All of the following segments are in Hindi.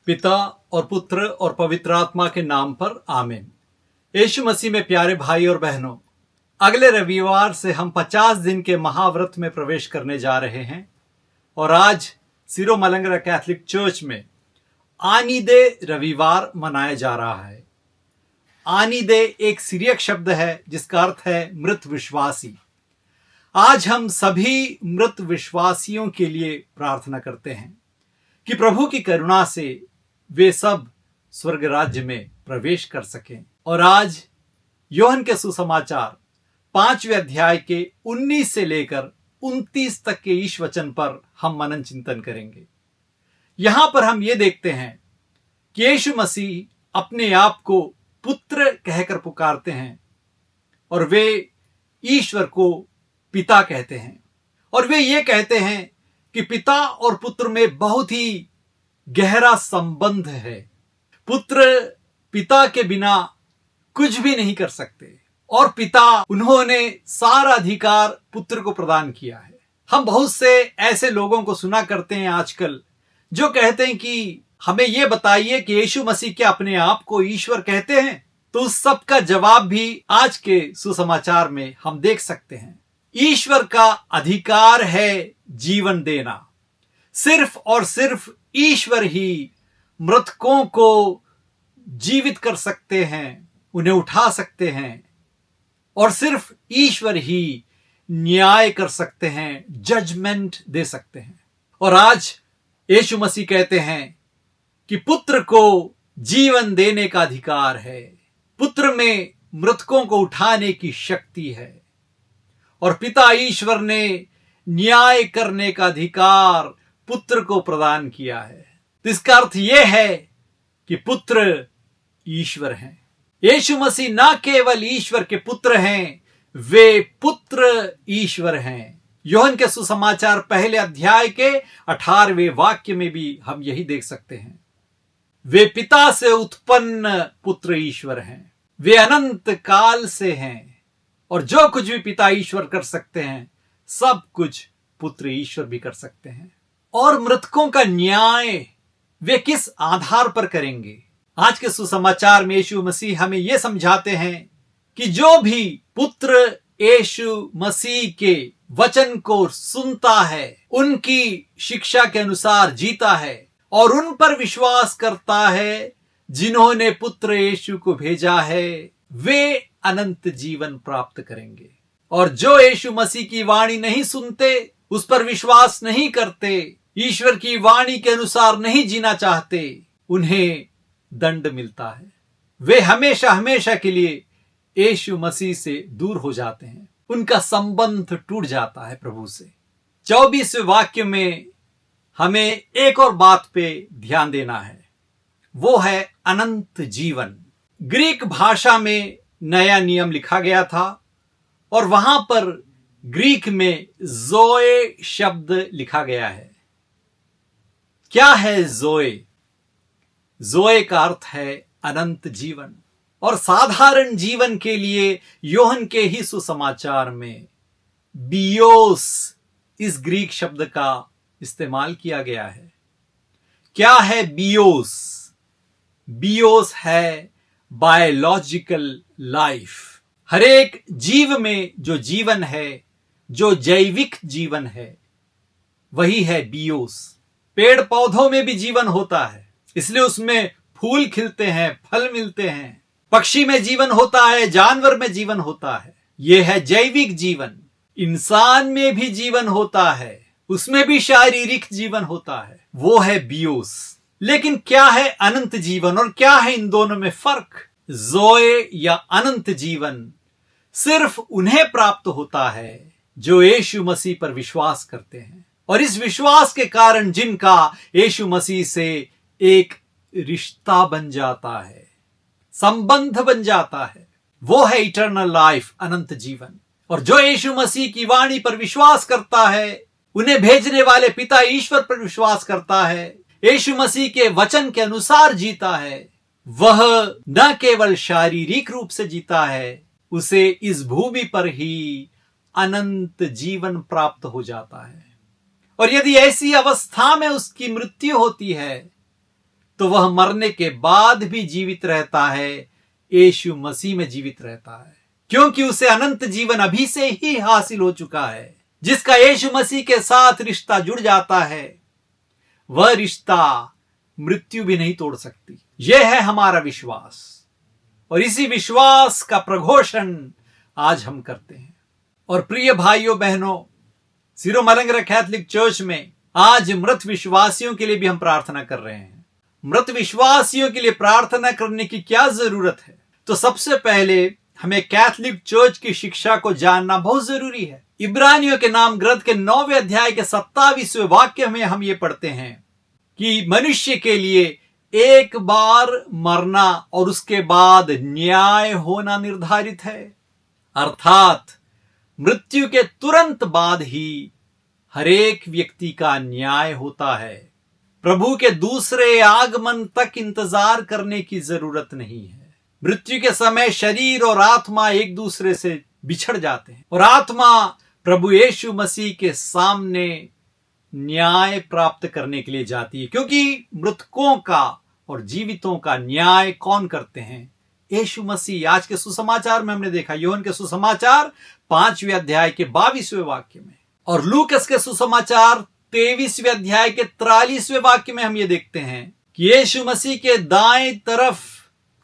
पिता और पुत्र और पवित्र आत्मा के नाम पर आमीन। यीशु मसीह में प्यारे भाई और बहनों, अगले रविवार से हम 50 दिन के महाव्रत में प्रवेश करने जा रहे हैं और आज सिरो मलंगरा कैथोलिक चर्च में आनीदे रविवार मनाया जा रहा है। आनीदे एक सिरियक शब्द है जिसका अर्थ है मृत विश्वासी। आज हम सभी मृत विश्वासियों के लिए प्रार्थना करते हैं कि प्रभु की करुणा से वे सब स्वर्ग राज्य में प्रवेश कर सकें। और आज योहन के सुसमाचार 5वें अध्याय के 19 से लेकर 29 तक के ईश वचन पर हम मनन चिंतन करेंगे। यहां पर हम ये देखते हैं कि यीशु मसीह अपने आप को पुत्र कहकर पुकारते हैं और वे ईश्वर को पिता कहते हैं और वे ये कहते हैं कि पिता और पुत्र में बहुत ही गहरा संबंध है। पुत्र पिता के बिना कुछ भी नहीं कर सकते और पिता उन्होंने सारा अधिकार पुत्र को प्रदान किया है। हम बहुत से ऐसे लोगों को सुना करते हैं आजकल जो कहते हैं कि हमें यह बताइए कि यीशु मसीह क्या अपने आप को ईश्वर कहते हैं। तो उस सब का जवाब भी आज के सुसमाचार में हम देख सकते हैं। ईश्वर का अधिकार है जीवन देना। सिर्फ और सिर्फ ईश्वर ही मृतकों को जीवित कर सकते हैं, उन्हें उठा सकते हैं और सिर्फ ईश्वर ही न्याय कर सकते हैं, जजमेंट दे सकते हैं। और आज यीशु मसीह कहते हैं कि पुत्र को जीवन देने का अधिकार है, पुत्र में मृतकों को उठाने की शक्ति है और पिता ईश्वर ने न्याय करने का अधिकार पुत्र को प्रदान किया है। इसका अर्थ यह है कि पुत्र ईश्वर हैं। यीशु मसीह न केवल ईश्वर के पुत्र हैं, वे पुत्र ईश्वर हैं। योहन के सुसमाचार पहले अध्याय के 18वें वाक्य में भी हम यही देख सकते हैं। वे पिता से उत्पन्न पुत्र ईश्वर हैं। वे अनंत काल से हैं और जो कुछ भी पिता ईश्वर कर सकते हैं सब कुछ पुत्र ईश्वर भी कर सकते हैं। और मृतकों का न्याय वे किस आधार पर करेंगे? आज के सुसमाचार में यीशु मसीह हमें यह समझाते हैं कि जो भी पुत्र यीशु मसीह के वचन को सुनता है, उनकी शिक्षा के अनुसार जीता है और उन पर विश्वास करता है जिन्होंने पुत्र यीशु को भेजा है, वे अनंत जीवन प्राप्त करेंगे। और जो यीशु मसीह की वाणी नहीं सुनते, उस पर विश्वास नहीं करते, ईश्वर की वाणी के अनुसार नहीं जीना चाहते, उन्हें दंड मिलता है। वे हमेशा हमेशा के लिए यीशु मसीह से दूर हो जाते हैं, उनका संबंध टूट जाता है प्रभु से। 24वें वाक्य में हमें एक और बात पे ध्यान देना है, वो है अनंत जीवन। ग्रीक भाषा में नया नियम लिखा गया था और वहां पर ग्रीक में जोए शब्द लिखा गया है। क्या है जोए? जोए का अर्थ है अनंत जीवन। और साधारण जीवन के लिए योहन के ही सुसमाचार में बियोस इस ग्रीक शब्द का इस्तेमाल किया गया है। क्या है बियोस? बियोस है बायोलॉजिकल लाइफ। हरेक जीव में जो जीवन है, जो जैविक जीवन है, वही है बियोस। पेड़ पौधों में भी जीवन होता है, इसलिए उसमें फूल खिलते हैं, फल मिलते हैं। पक्षी में जीवन होता है, जानवर में जीवन होता है, यह है जैविक जीवन। इंसान में भी जीवन होता है, उसमें भी शारीरिक जीवन होता है, वो है बियोस। लेकिन क्या है अनंत जीवन और क्या है इन दोनों में फर्क? जोए या अनंत जीवन सिर्फ उन्हें प्राप्त होता है जो यीशु मसीह पर विश्वास करते हैं और इस विश्वास के कारण जिनका यीशु मसीह से एक रिश्ता बन जाता है, संबंध बन जाता है, वो है इटर्नल लाइफ, अनंत जीवन। और जो यीशु मसीह की वाणी पर विश्वास करता है, उन्हें भेजने वाले पिता ईश्वर पर विश्वास करता है, यीशु मसीह के वचन के अनुसार जीता है, वह न केवल शारीरिक रूप से जीता है, उसे इस भूमि पर ही अनंत जीवन प्राप्त हो जाता है। और यदि ऐसी अवस्था में उसकी मृत्यु होती है तो वह मरने के बाद भी जीवित रहता है, यीशु मसीह में जीवित रहता है, क्योंकि उसे अनंत जीवन अभी से ही हासिल हो चुका है। जिसका यीशु मसीह के साथ रिश्ता जुड़ जाता है, वह रिश्ता मृत्यु भी नहीं तोड़ सकती। यह है हमारा विश्वास, और इसी विश्वास का प्रघोषण आज हम करते हैं। और प्रिय भाइयों बहनों, सिरोमलंगरा कैथोलिक चर्च में आज मृत विश्वासियों के लिए भी हम प्रार्थना कर रहे हैं। मृत विश्वासियों के लिए प्रार्थना करने की क्या जरूरत है? तो सबसे पहले हमें कैथोलिक चर्च की शिक्षा को जानना बहुत जरूरी है। इब्रानियों के नाम ग्रंथ के 9वें अध्याय के 27वें वाक्य में हम ये पढ़ते हैं कि मनुष्य के लिए एक बार मरना और उसके बाद न्याय होना निर्धारित है, अर्थात मृत्यु के तुरंत बाद ही हरेक व्यक्ति का न्याय होता है। प्रभु के दूसरे आगमन तक इंतजार करने की जरूरत नहीं है। मृत्यु के समय शरीर और आत्मा एक दूसरे से बिछड़ जाते हैं और आत्मा प्रभु यीशु मसीह के सामने न्याय प्राप्त करने के लिए जाती है, क्योंकि मृतकों का और जीवितों का न्याय कौन करते हैं? यीशु मसीह। आज के सुसमाचार में हमने देखा, योहन के सुसमाचार 5वें अध्याय के 22वें वाक्य में, और लूकस के सुसमाचार 23वें अध्याय के 43वें वाक्य में हम ये देखते हैं कि यीशु मसीह के दाएं तरफ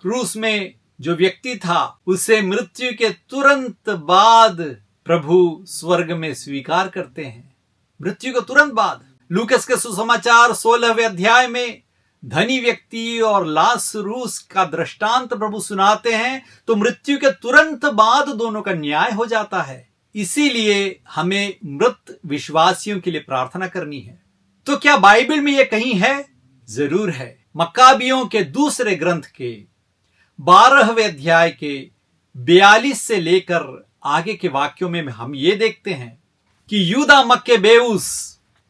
क्रूस में जो व्यक्ति था, उसे मृत्यु के तुरंत बाद प्रभु स्वर्ग में स्वीकार करते हैं। मृत्यु के तुरंत बाद। लूकस के सुसमाचार 16वें अध्याय में धनी व्यक्ति और लाजरूस का दृष्टांत प्रभु सुनाते हैं, तो मृत्यु के तुरंत बाद दोनों का न्याय हो जाता है। इसीलिए हमें मृत विश्वासियों के लिए प्रार्थना करनी है। तो क्या बाइबल में यह कहीं है? जरूर है। मक्काबियों के दूसरे ग्रंथ के 12वें अध्याय के 42 से लेकर आगे के वाक्यों में हम ये देखते हैं कि यूदा मक्केबेउस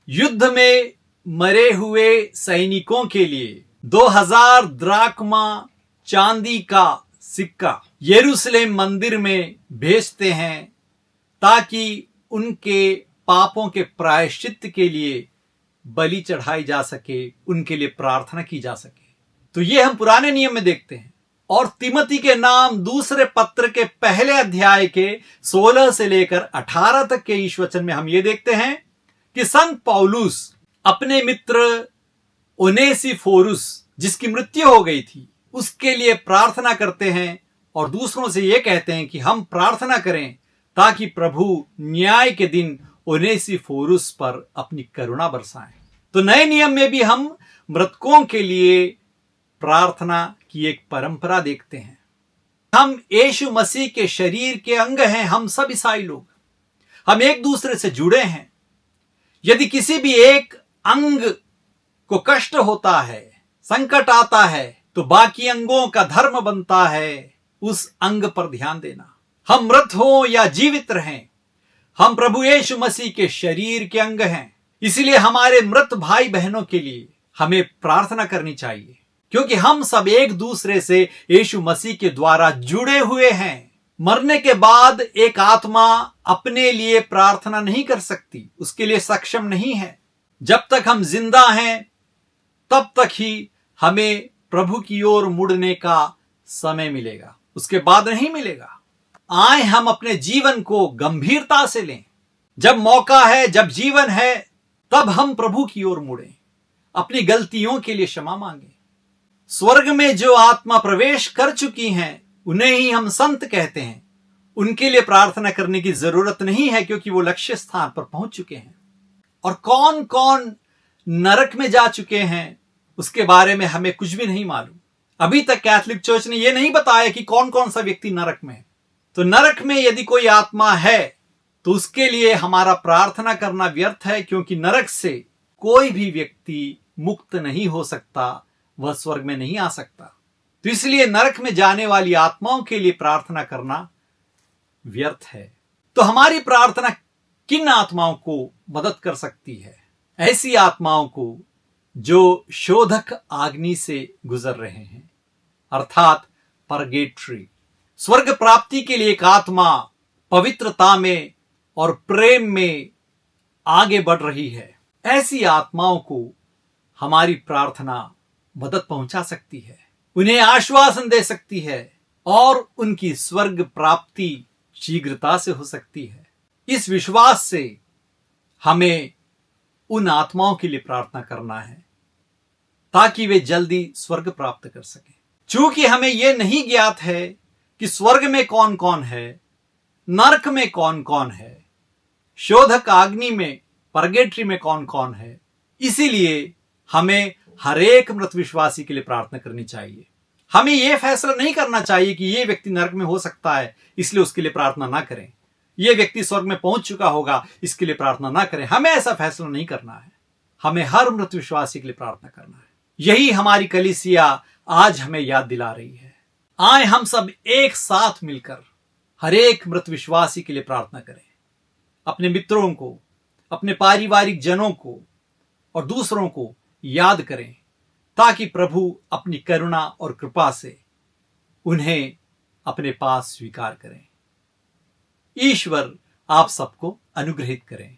युद्ध में मरे हुए सैनिकों के लिए 2000 द्राकमा चांदी का सिक्का यरूशलेम मंदिर में भेजते हैं, ताकि उनके पापों के प्रायश्चित के लिए बलि चढ़ाई जा सके, उनके लिए प्रार्थना की जा सके। तो ये हम पुराने नियम में देखते हैं। और तिमोथी के नाम दूसरे पत्र के पहले अध्याय के 16 से लेकर 18 तक के इस वचन में हम ये देखते हैं कि संत पौलुस अपने मित्र ओनेसिफोरुस, जिसकी मृत्यु हो गई थी, उसके लिए प्रार्थना करते हैं और दूसरों से ये कहते हैं कि हम प्रार्थना करें ताकि प्रभु न्याय के दिन ओनेसिफोरुस पर अपनी करुणा बरसाएं। तो नए नियम में भी हम मृतकों के लिए प्रार्थना की एक परंपरा देखते हैं। हम यीशु मसीह के शरीर के अंग हैं। हम सब ईसाई लोग, हम एक दूसरे से जुड़े हैं। यदि किसी भी एक अंग को कष्ट होता है, संकट आता है, तो बाकी अंगों का धर्म बनता है उस अंग पर ध्यान देना। हम मृत हो या जीवित रहें, हम प्रभु यीशु मसीह के शरीर के अंग हैं। इसलिए हमारे मृत भाई बहनों के लिए हमें प्रार्थना करनी चाहिए, क्योंकि हम सब एक दूसरे से यीशु मसीह के द्वारा जुड़े हुए हैं। मरने के बाद एक आत्मा अपने लिए प्रार्थना नहीं कर सकती, उसके लिए सक्षम नहीं है। जब तक हम जिंदा हैं, तब तक ही हमें प्रभु की ओर मुड़ने का समय मिलेगा, उसके बाद नहीं मिलेगा। आए हम अपने जीवन को गंभीरता से लें। जब मौका है, जब जीवन है, तब हम प्रभु की ओर मुड़ें, अपनी गलतियों के लिए क्षमा मांगें। स्वर्ग में जो आत्मा प्रवेश कर चुकी हैं, उन्हें ही हम संत कहते हैं। उनके लिए प्रार्थना करने की जरूरत नहीं है, क्योंकि वो लक्ष्य स्थान पर पहुंच चुके हैं। और कौन कौन नरक में जा चुके हैं, उसके बारे में हमें कुछ भी नहीं मालूम। अभी तक कैथोलिक चर्च ने यह नहीं बताया कि कौन कौन सा व्यक्ति नरक में है। तो नरक में यदि कोई आत्मा है, तो उसके लिए हमारा प्रार्थना करना व्यर्थ है, क्योंकि नरक से कोई भी व्यक्ति मुक्त नहीं हो सकता, वह स्वर्ग में नहीं आ सकता। तो इसलिए नरक में जाने वाली आत्माओं के लिए प्रार्थना करना व्यर्थ है। तो हमारी प्रार्थना किन आत्माओं को मदद कर सकती है? ऐसी आत्माओं को जो शोधक अग्नि से गुजर रहे हैं, अर्थात परगेट्री। स्वर्ग प्राप्ति के लिए एक आत्मा पवित्रता में और प्रेम में आगे बढ़ रही है। ऐसी आत्माओं को हमारी प्रार्थना मदद पहुंचा सकती है, उन्हें आश्वासन दे सकती है और उनकी स्वर्ग प्राप्ति शीघ्रता से हो सकती है। इस विश्वास से हमें उन आत्माओं के लिए प्रार्थना करना है ताकि वे जल्दी स्वर्ग प्राप्त कर सकें। चूंकि हमें यह नहीं ज्ञात है कि स्वर्ग में कौन कौन है, नरक में कौन कौन है, शोधक अग्नि में, परगेट्री में कौन कौन है, इसीलिए हमें हर एक मृत विश्वासी के लिए प्रार्थना करनी चाहिए। हमें यह फैसला नहीं करना चाहिए कि यह व्यक्ति नरक में हो सकता है इसलिए उसके लिए प्रार्थना ना करें, यह व्यक्ति स्वर्ग में पहुंच चुका होगा इसके लिए प्रार्थना ना करें। हमें ऐसा फैसला नहीं करना है, हमें हर मृत विश्वासी के लिए प्रार्थना करना है। यही हमारी कलीसिया आज हमें याद दिला रही है। आए हम सब एक साथ मिलकर हर एक मृत विश्वासी के लिए प्रार्थना करें, अपने मित्रों को, अपने पारिवारिक जनों को और दूसरों को याद करें ताकि प्रभु अपनी करुणा और कृपा से उन्हें अपने पास स्वीकार करें। ईश्वर आप सबको अनुग्रहित करें।